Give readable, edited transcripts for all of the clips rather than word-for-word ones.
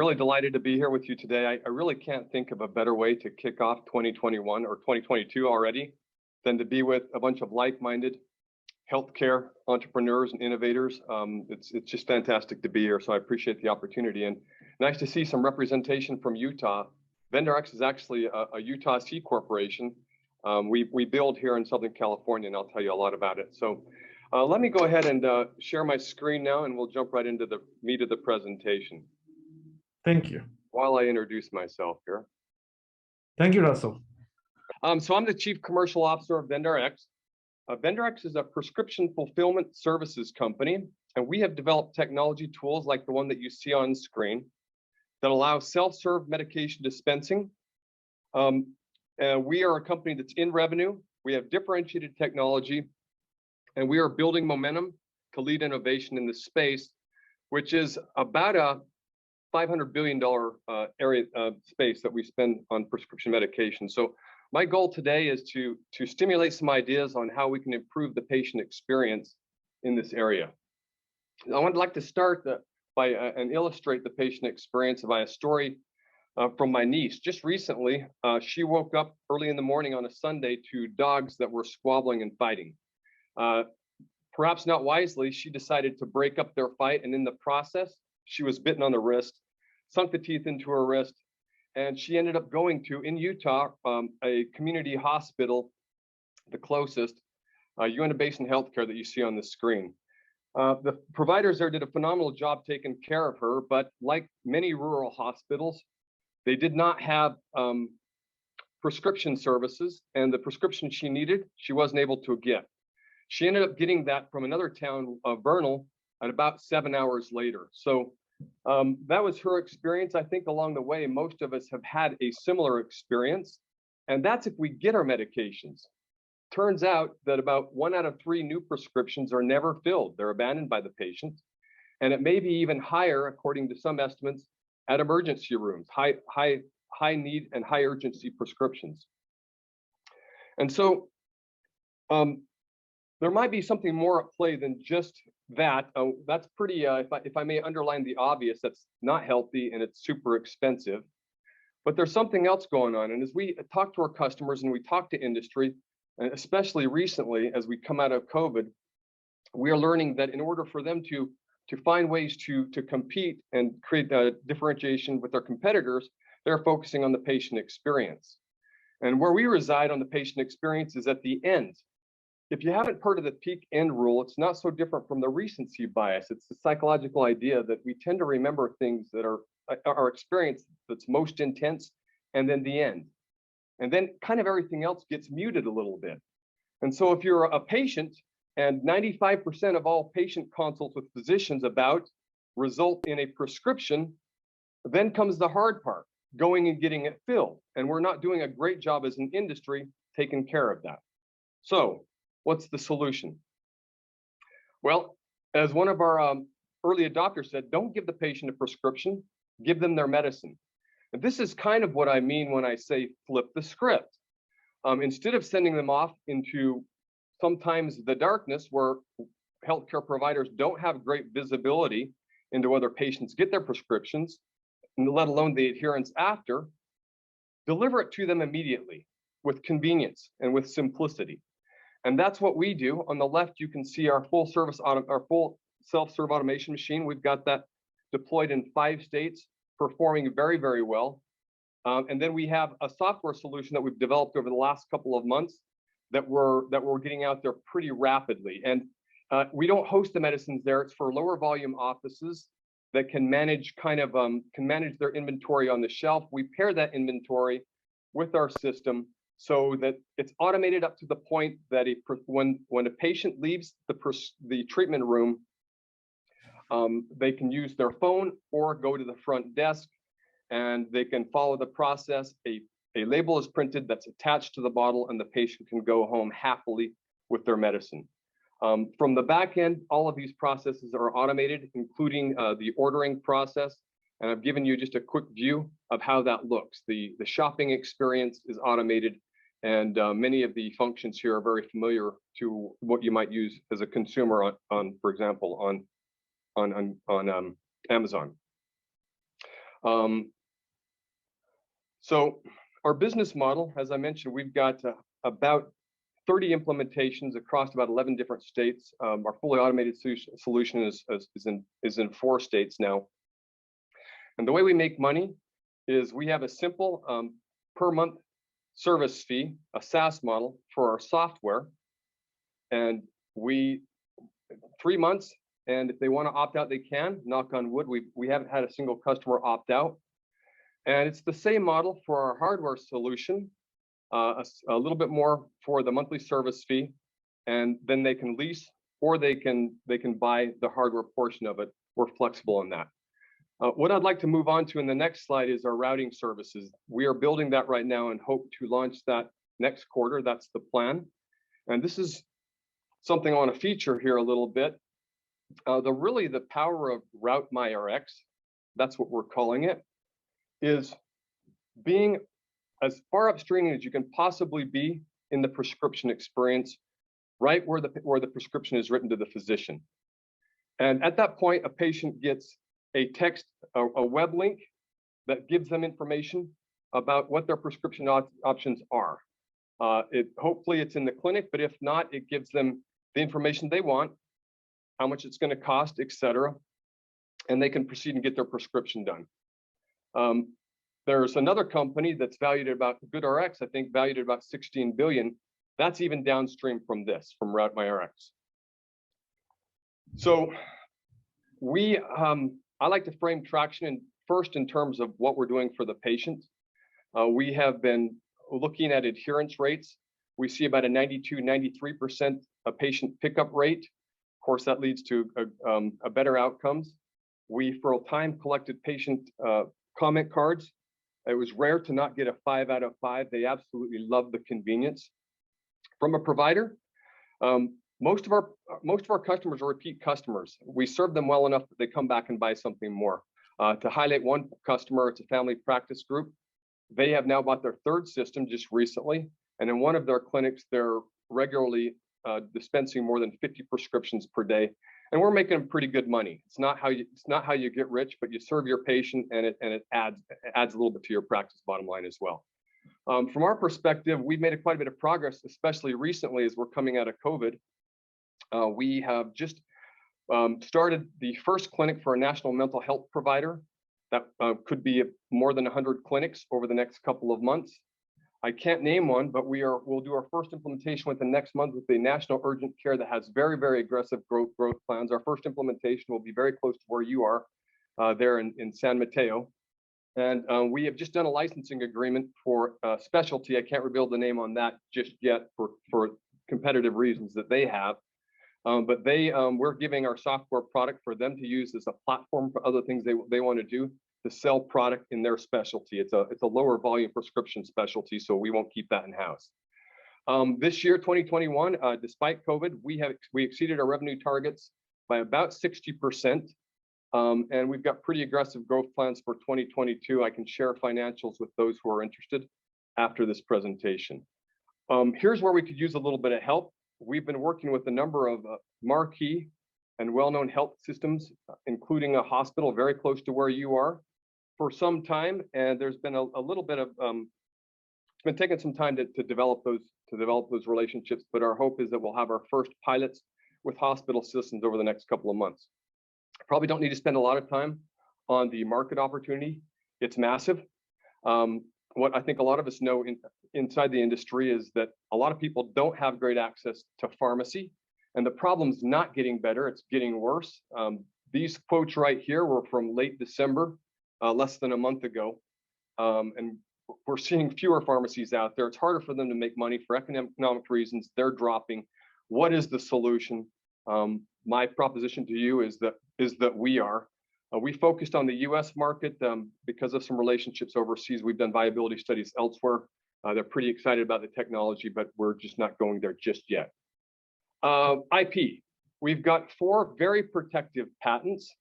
really delighted to be here with you today. I really can't think of a better way to kick off 2021 or 2022 already than to be with a bunch of like-minded healthcare entrepreneurs and innovators. It's just fantastic to be here, so I appreciate the opportunity. And nice to see some representation from Utah. VendRx is actually a Utah C corporation. We build here in Southern California, and I'll tell you a lot about it. So let me go ahead and share my screen now, and we'll jump right into the meat of the presentation. Thank you. While I introduce myself here. Thank you, Russell. So I'm the Chief Commercial Officer of VendRx. VendRx is a prescription fulfillment services company, and we have developed technology tools like the one that you see on screen that allow self-serve medication dispensing. We are a company that's in revenue. We have differentiated technology, and we are building momentum to lead innovation in this space, which is about a $500 billion area space that we spend on prescription medication. So my goal today is to stimulate some ideas on how we can improve the patient experience in this area. I would like to start by and illustrate the patient experience by a story from my niece. Just recently, she woke up early in the morning on a Sunday to dogs that were squabbling and fighting. Perhaps not wisely, she decided to break up their fight, and in the process, she was bitten on the wrist, sunk the teeth into her wrist, and she ended up going to, in Utah, a community hospital, the closest, Uinta Basin Healthcare that you see on the screen. The providers there did a phenomenal job taking care of her, but like many rural hospitals, they did not have prescription services, and the prescription she needed, she wasn't able to get. She ended up getting that from another town, Vernal, at about 7 hours later. So that was her experience. I think along the way, most of us have had a similar experience, and that's if we get our medications. Turns out that about 1 out of 3 new prescriptions are never filled. They're abandoned by the patient, and it may be even higher, according to some estimates, at emergency rooms, high need and high urgency prescriptions. And so there might be something more at play than just that. That's pretty, if I may underline the obvious, that's not healthy and it's super expensive. But there's something else going on. And as we talk to our customers and we talk to industry, and especially recently as we come out of COVID, we are learning that in order for them to find ways to compete and create differentiation with their competitors, they're focusing on the patient experience. And where we reside on the patient experience is at the end. If you haven't heard of the peak end rule, it's not so different from the recency bias. It's the psychological idea that we tend to remember things that are our experience that's most intense, and then the end. And then kind of everything else gets muted a little bit. And so if you're a patient, and 95% of all patient consults with physicians about result in a prescription, then comes the hard part, going and getting it filled. And we're not doing a great job as an industry taking care of that. So what's the solution? Well, as one of our early adopters said, don't give the patient a prescription, give them their medicine. And this is kind of what I mean when I say flip the script. Instead of sending them off into sometimes the darkness where healthcare providers don't have great visibility into whether patients get their prescriptions, and let alone the adherence after, deliver it to them immediately with convenience and with simplicity. And that's what we do. On the left, you can see our full self-serve automation machine. We've got that deployed in 5 states, performing very, very well. And then we have a software solution that we've developed over the last couple of months that we're getting out there pretty rapidly. And we don't host the medicines there. It's for lower volume offices that can manage their inventory on the shelf. We pair that inventory with our system so that it's automated up to the point that when a patient leaves the treatment room, they can use their phone or go to the front desk, and they can follow the process. A label is printed that's attached to the bottle, and the patient can go home happily with their medicine. From the back end, all of these processes are automated, including the ordering process. And I've given you just a quick view of how that looks. The shopping experience is automated, and many of the functions here are very familiar to what you might use as a consumer on for example, on Amazon. So our business model, as I mentioned, we've got about 30 implementations across about 11 different states. Our fully automated solution is in 4 states now. And the way we make money is we have a simple per month service fee, a SaaS model for our software. And 3 months, and if they want to opt out, they can. Knock on wood, we haven't had a single customer opt out. And it's the same model for our hardware solution, a little bit more for the monthly service fee, and then they can lease or they can buy the hardware portion of it. We're flexible on that. What I'd like to move on to in the next slide is our routing services. We are building that right now and hope to launch that next quarter. That's the plan. And this is something I want to feature here a little bit. The power of Route MyRx, that's what we're calling it, is being as far upstream as you can possibly be in the prescription experience, right where the prescription is written to the physician. And at that point, a patient gets a text, a web link that gives them information about what their prescription options are. Hopefully it's in the clinic, but if not, it gives them the information they want, how much it's going to cost, etc., and they can proceed and get their prescription done. There's another company that's valued at about GoodRx, I think valued at about 16 billion. That's even downstream from this, from Route MyRx. So I like to frame traction first in terms of what we're doing for the patient. We have been looking at adherence rates. We see about a 92, 93% patient pickup rate. Of course, that leads to a better outcomes. We, for a time, collected patient comment cards. It was rare to not get a 5 out of 5. They absolutely love the convenience. From a provider, most of our customers are repeat customers. We serve them well enough that they come back and buy something more. To highlight one customer, it's a family practice group. They have now bought their 3rd system just recently, and in one of their clinics, they're regularly dispensing more than 50 prescriptions per day, and we're making pretty good money. It's not how you get rich, but you serve your patient, and it adds a little bit to your practice bottom line as well. From our perspective, we've made quite a bit of progress, especially recently as we're coming out of COVID. We have just started the first clinic for a national mental health provider that could be more than 100 clinics over the next couple of months. I can't name one, but we'll do our first implementation within next month with the national urgent care that has very, very aggressive growth plans. Our first implementation will be very close to where you are there in San Mateo. And we have just done a licensing agreement for specialty. I can't reveal the name on that just yet for competitive reasons that they have. But we're giving our software product for them to use as a platform for other things they want to do, to sell product in their specialty. It's a lower volume prescription specialty, so we won't keep that in-house. This year, 2021, despite COVID, we exceeded our revenue targets by about 60%. And we've got pretty aggressive growth plans for 2022. I can share financials with those who are interested after this presentation. Here's where we could use a little bit of help. We've been working with a number of marquee and well-known health systems, including a hospital very close to where you are, for some time, and there's been a little bit of it's been taking some time to develop those relationships. But our hope is that we'll have our first pilots with hospital systems over the next couple of months. Probably don't need to spend a lot of time on the market opportunity. It's massive. What I think a lot of us know inside the industry is that a lot of people don't have great access to pharmacy, and the problem's not getting better, it's getting worse. These quotes right here were from late December, less than a month ago, and we're seeing fewer pharmacies out there. It's harder for them to make money for economic reasons. They're dropping. What is the solution? My proposition to you is that we focused on the U.S. market because of some relationships overseas. We've done viability studies elsewhere. They're pretty excited about the technology, but we're just not going there just yet. IP. We've got 4 very protective patents.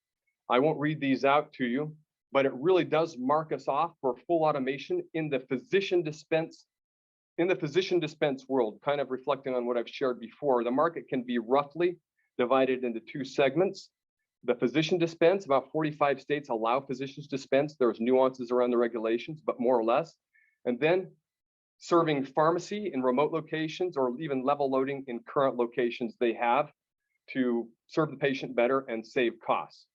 I won't read these out to you, but it really does mark us off for full automation in the physician dispense world, kind of reflecting on what I've shared before. The market can be roughly divided into 2 segments. The physician dispense, about 45 states allow physicians dispense. There's nuances around the regulations, but more or less. And then serving pharmacy in remote locations or even level loading in current locations they have to serve the patient better and save costs.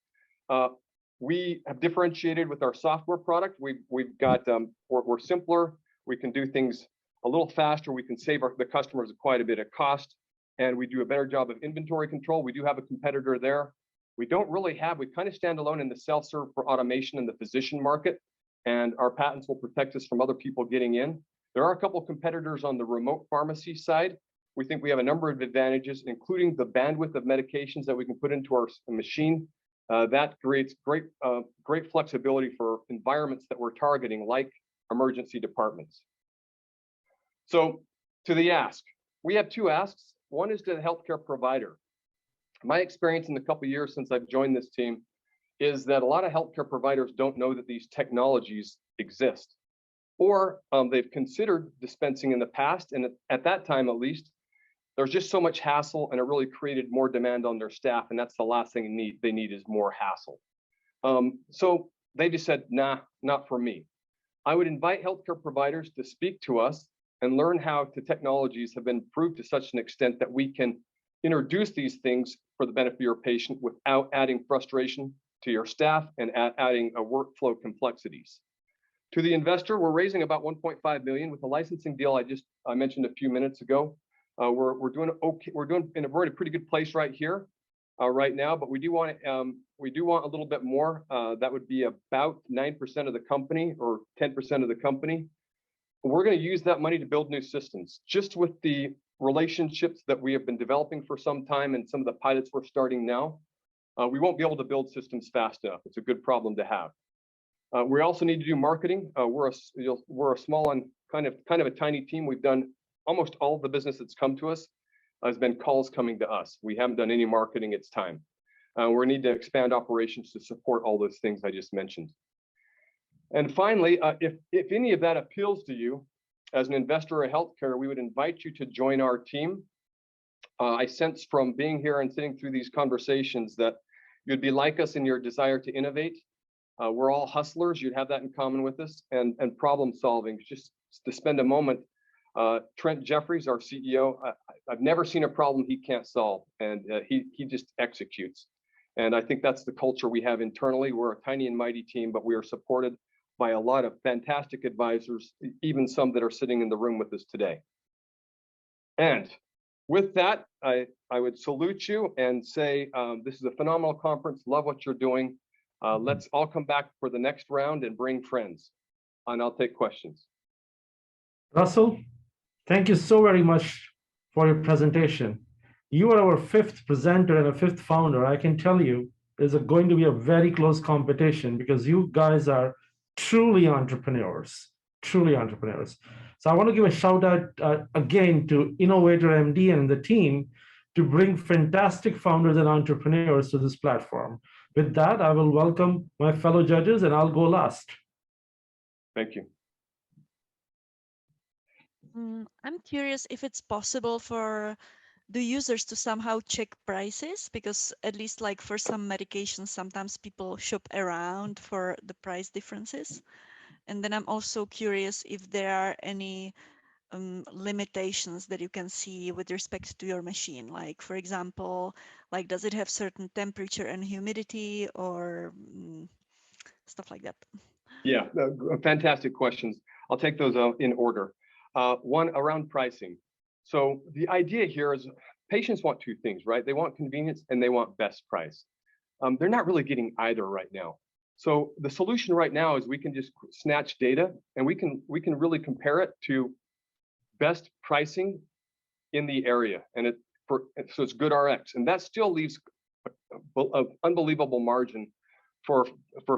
We have differentiated with our software product. We've got, we're simpler. We can do things a little faster. We can save the customers quite a bit of cost, and we do a better job of inventory control. We do have a competitor there. We don't really have, we kind of stand alone in the self-serve for automation in the physician market, and our patents will protect us from other people getting in. There are a couple of competitors on the remote pharmacy side. We think we have a number of advantages, including the bandwidth of medications that we can put into our machine. That creates great flexibility for environments that we're targeting, like emergency departments. So to the ask, we have two asks. One is to the healthcare provider. My experience in the couple of years since I've joined this team is that a lot of healthcare providers don't know that these technologies exist, or they've considered dispensing in the past, and at that time at least, there's just so much hassle, and it really created more demand on their staff, and that's the last thing they need is more hassle. So they just said, nah, not for me. I would invite healthcare providers to speak to us and learn how the technologies have been improved to such an extent that we can introduce these things for the benefit of your patient without adding frustration to your staff and adding a workflow complexities. To the investor, we're raising about 1.5 million with the licensing deal I mentioned a few minutes ago. We're doing okay. We're in a pretty good place right here, right now. But we do want a little bit more. That would be about 9% of the company or 10% of the company. We're going to use that money to build new systems. Just with the relationships that we have been developing for some time and some of the pilots we're starting now, we won't be able to build systems fast enough. It's a good problem to have. We also need to do marketing. We're a small and kind of a tiny team. We've done almost all of the business that's come to us has been calls coming to us. We haven't done any marketing. It's time. We need to expand operations to support all those things I just mentioned. And finally, if any of that appeals to you as an investor in healthcare, we would invite you to join our team. I sense from being here and sitting through these conversations that you'd be like us in your desire to innovate. We're all hustlers. You'd have that in common with us, and problem solving. Just to spend a moment, Trent Jeffries, our CEO, I've never seen a problem he can't solve, and he just executes. And I think that's the culture we have internally. We're a tiny and mighty team, but we are supported by a lot of fantastic advisors, even some that are sitting in the room with us today. And with that, I would salute you and say, this is a phenomenal conference. Love what you're doing. Let's all come back for the next round and bring friends, and I'll take questions. Russell, thank you so very much for your presentation. You are our fifth presenter and a fifth founder. I can tell you there's going to be a very close competition because you guys are truly entrepreneurs, truly entrepreneurs. So I want to give a shout out again to Innovator MD and the team to bring fantastic founders and entrepreneurs to this platform. With that, I will welcome my fellow judges and I'll go last. Thank you. I'm curious if it's possible for the users to somehow check prices, because at least like for some medications, sometimes people shop around for the price differences. And then I'm also curious if there are any limitations that you can see with respect to your machine. Like, for example, like does it have certain temperature and humidity or stuff like that? Yeah, fantastic questions. I'll take those in order. One, around pricing. So the idea here is patients want two things, right? They want convenience and they want best price. They're not really getting either right now. So the solution right now is we can just snatch data and we can really compare it to best pricing in the area, and so it's good RX, and that still leaves an unbelievable margin for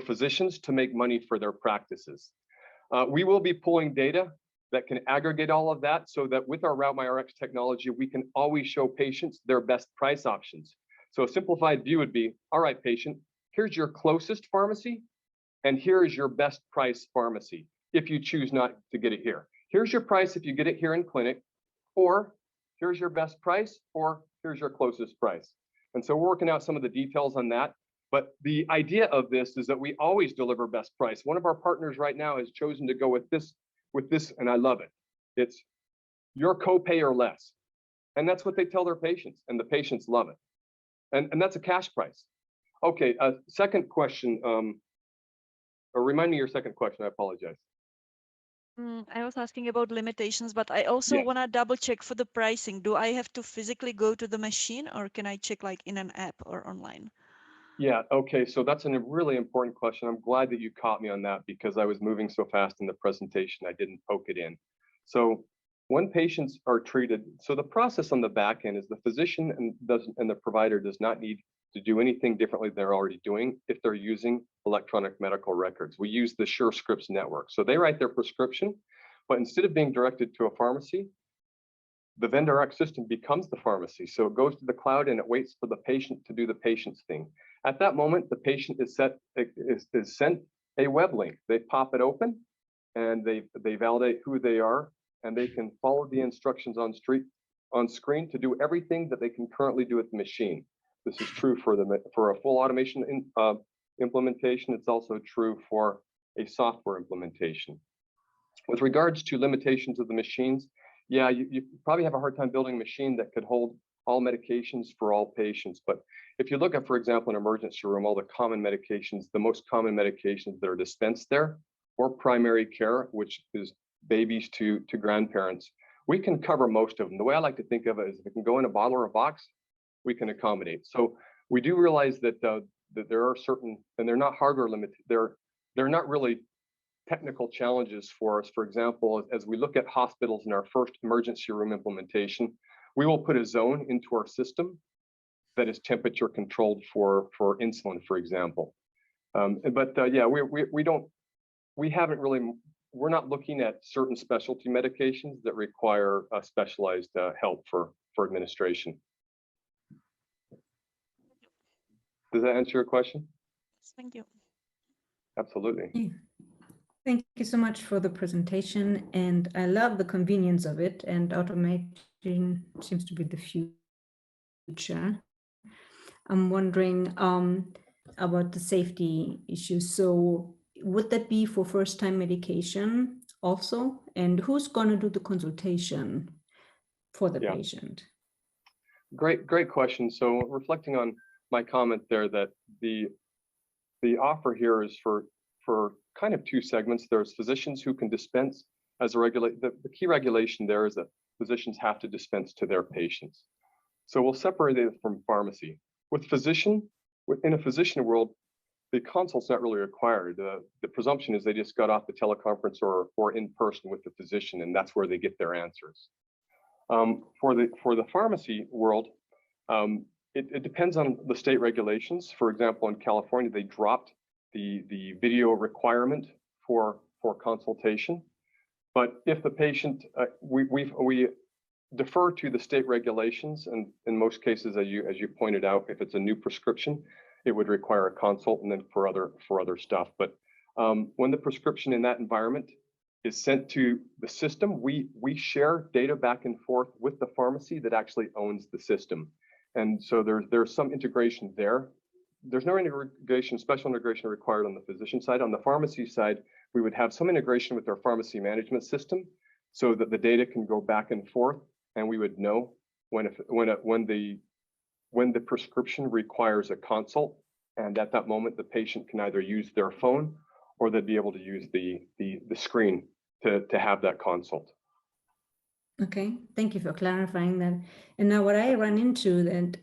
physicians to make money for their practices. We will be pulling data that can aggregate all of that so that with our RouteMyRx technology, we can always show patients their best price options. So a simplified view would be, all right, patient, here's your closest pharmacy, and here is your best price pharmacy if you choose not to get it here. Here's your price if you get it here in clinic, or here's your best price, or here's your closest price. And so we're working out some of the details on that. But the idea of this is that we always deliver best price. One of our partners right now has chosen to go with this, and I love it. It's your copay or less. And that's what they tell their patients, and the patients love it. And that's a cash price. Okay, second question, or remind me your second question, I apologize. I was asking about limitations, but I also Yeah. want to double check for the pricing. Do I have to physically go to the machine, or can I check like in an app or online? Yeah, okay, so that's a really important question. I'm glad that you caught me on that because I was moving so fast in the presentation, I didn't poke it in. So when patients are treated, so the process on the back end is the physician and the provider does not need to do anything differently than they're already doing if they're using electronic medical records. We use the SureScripts network. So they write their prescription, but instead of being directed to a pharmacy, the VendRx system becomes the pharmacy. So it goes to the cloud and it waits for the patient to do the patient's thing. At that moment, the patient is sent a web link. They pop it open and they validate who they are, and they can follow the instructions on screen to do everything that they can currently do with the machine. This is true for a full automation implementation. It's also true for a software implementation. With regards to limitations of the machines, yeah, you probably have a hard time building a machine that could hold all medications for all patients. But if you look at, for example, an emergency room, all the common medications, the most common medications that are dispensed there, or primary care, which is babies to grandparents, we can cover most of them. The way I like to think of it is if it can go in a bottle or a box, we can accommodate. So we do realize that that there are certain, and they're not hardware limited, they're not really technical challenges for us. For example, as we look at hospitals in our first emergency room implementation, we will put a zone into our system that is temperature controlled for insulin, for example. Yeah, we're not looking at certain specialty medications that require specialized help for administration. Does that answer your question? Thank you. Absolutely. Yeah. Thank you so much for the presentation, and I love the convenience of it, and automation seems to be the future. I'm wondering about the safety issues. So would that be for first-time medication also? And who's going to do the consultation for the patient? Great question. So reflecting on my comment there, that the offer here is for kind of two segments. There's physicians who can dispense as a the key regulation there is that physicians have to dispense to their patients. So we'll separate it from pharmacy. Within a physician world, the consult's not really required. The presumption is they just got off the teleconference or in person with the physician, and that's where they get their answers. For the pharmacy world, it depends on the state regulations. For example, in California, they dropped the video requirement for consultation. But if the patient, we defer to the state regulations, and in most cases, as you pointed out, if it's a new prescription, it would require a consult, and then for other stuff. But when the prescription in that environment is sent to the system, we share data back and forth with the pharmacy that actually owns the system. And so there's some integration there. There's no integration, special integration required on the physician side. On the pharmacy side, we would have some integration with our pharmacy management system so that the data can go back and forth, and we would know when the prescription requires a consult, and at that moment, the patient can either use their phone or they'd be able to use the screen to have that consult. Okay, thank you for clarifying that. And now what I run into that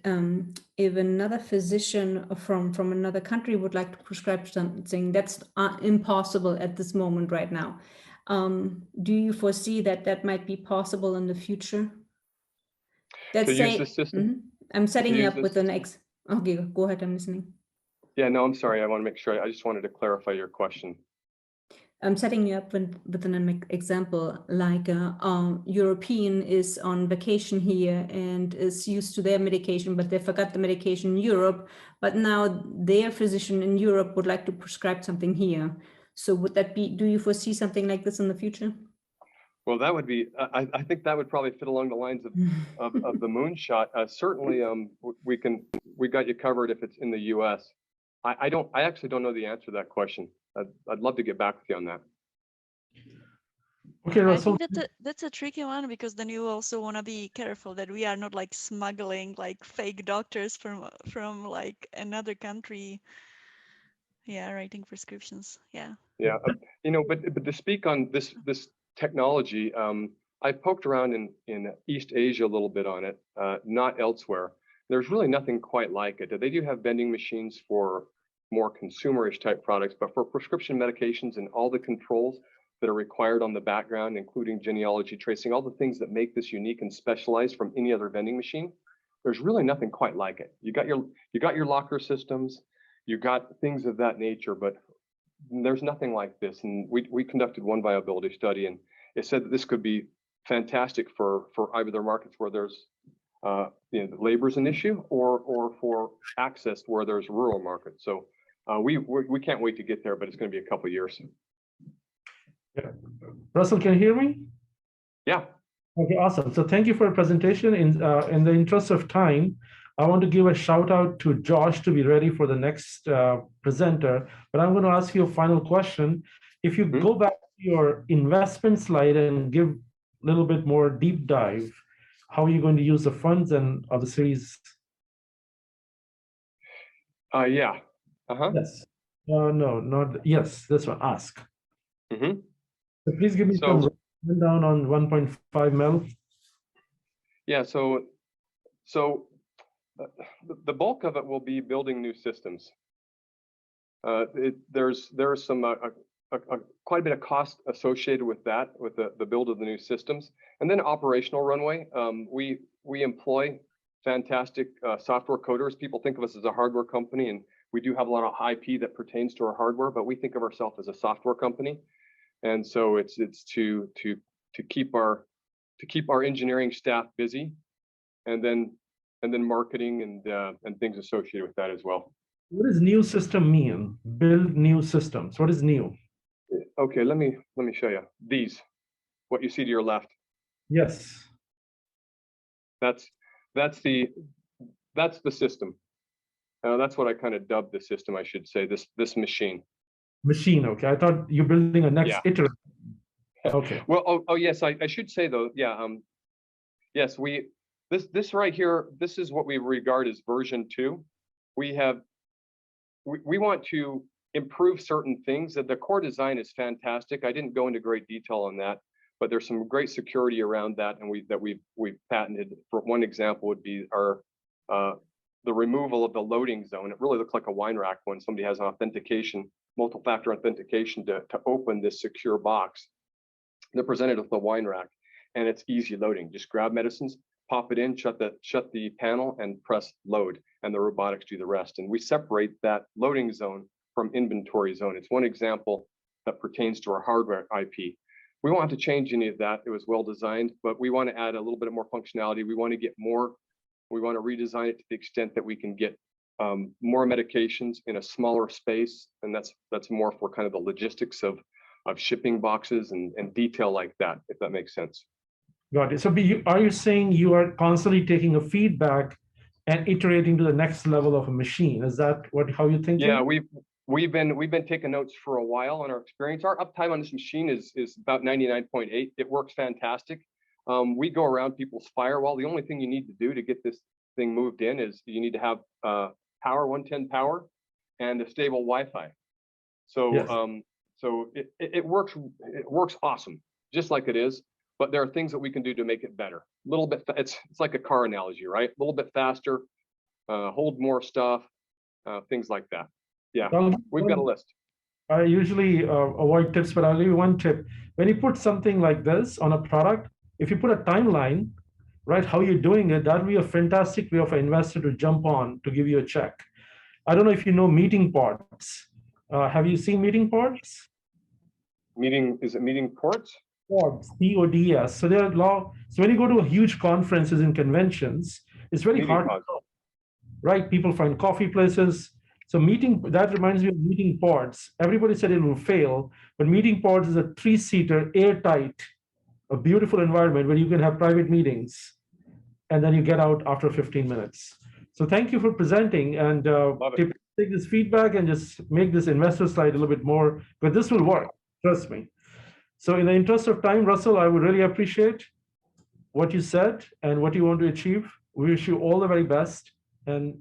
if another physician from another country would like to prescribe something that's impossible at this moment right now, do you foresee that might be possible in the future? Let's say, use the system? I'm setting you up with an okay, go ahead, I'm listening. Yeah, no, I'm sorry. I want to make sure. I just wanted to clarify your question. I'm setting you up with an example, like a European is on vacation here and is used to their medication, but they forgot the medication in Europe, but now their physician in Europe would like to prescribe something here. So would that be, do you foresee something like this in the future? Well, that would be, I think that would probably fit along the lines of the moonshot. Certainly, we got you covered if it's in the US. I actually don't know the answer to that question. I'd love to get back with you on that. Okay, I Russell. think that's a tricky one, because then you also want to be careful that we are not like smuggling like fake doctors from like another country. Yeah, writing prescriptions. Yeah. Yeah, but to speak on this technology, I poked around in East Asia a little bit on it, not elsewhere. There's really nothing quite like it. They do have vending machines for more consumerish type products, but for prescription medications and all the controls that are required on the background, including genealogy tracing, all the things that make this unique and specialized from any other vending machine, there's really nothing quite like it. You got your locker systems, you got things of that nature, but there's nothing like this. And we conducted one viability study, and it said that this could be fantastic for either markets where there's labor's an issue, or for access where there's rural markets. So we can't wait to get there, but it's going to be a couple of years. Yeah. Russell, can you hear me? Yeah. Okay, awesome. So thank you for your presentation. In the interest of time, I want to give a shout out to Josh to be ready for the next presenter, but I'm going to ask you a final question. If you go back to your investment slide and give a little bit more deep dive, how are you going to use the funds and other series? Yeah. Yes. No, not yes. This one. Ask. Mm-hmm. So please give me some rundown on 1.5 mil. Yeah. So the bulk of it will be building new systems. There's some quite a bit of cost associated with that, with the build of the new systems, and then operational runway. We employ fantastic software coders. People think of us as a hardware company, and we do have a lot of IP that pertains to our hardware, but we think of ourselves as a software company. And so it's to keep our engineering staff busy, and then marketing and things associated with that as well. What does new system mean? Build new systems. What is new? Okay, let me show you these. What you see to your left. Yes. That's the system. That's what I kind of dubbed the system, I should say. This machine. Machine. Okay, I thought you're building a next iteration. Okay. Well, oh yes, I should say though. Yeah. Yes, this right here. This is what we regard as version 2. We want to improve certain things. That the core design is fantastic. I didn't go into great detail on that, but there's some great security around that, and we've patented. For one example would be our the removal of the loading zone. It really looks like a wine rack when somebody has an authentication, multi-factor authentication to open this secure box. They're presented with the wine rack, and it's easy loading. Just grab medicines, pop it in, shut the panel, and press load, and the robotics do the rest. And we separate that loading zone from inventory zone. It's one example that pertains to our hardware IP. We won't have to change any of that. It was well designed, but we want to add a little bit more functionality. We want to get more. We want to redesign it to the extent that we can get more medications in a smaller space, and that's more for kind of the logistics of shipping boxes and detail like that, if that makes sense. Got it. So are you saying you are constantly taking a feedback and iterating to the next level of a machine? Is that how you think? Yeah, we've been taking notes for a while on our experience. Our uptime on this machine is about 99.8. It works fantastic. We go around people's firewall. The only thing you need to do to get this thing moved in is you need to have power, 110 power, and a stable Wi-Fi. So yes. So it works awesome, just like it is. But there are things that we can do to make it better. A little bit. It's like a car analogy, right? A little bit faster, hold more stuff, things like that. Yeah, we've got a list. I usually avoid tips, but I'll give you one tip. When you put something like this on a product, if you put a timeline, right, how you're doing it, that'll be a fantastic way of an investor to jump on to give you a check. I don't know if you know meeting pods. Have you seen meeting pods? Is it meeting ports? Pods, PODS. So there are so when you go to a huge conferences and conventions, it's very hard to know, right? People find coffee places. So that reminds me of meeting pods. Everybody said it will fail, but meeting pods is a 3-seater, airtight, a beautiful environment where you can have private meetings, and then you get out after 15 minutes. So thank you for presenting, and take this feedback and just make this investor slide a little bit more, but this will work, trust me. So in the interest of time, Russell, I would really appreciate what you said and what you want to achieve. We wish you all the very best. And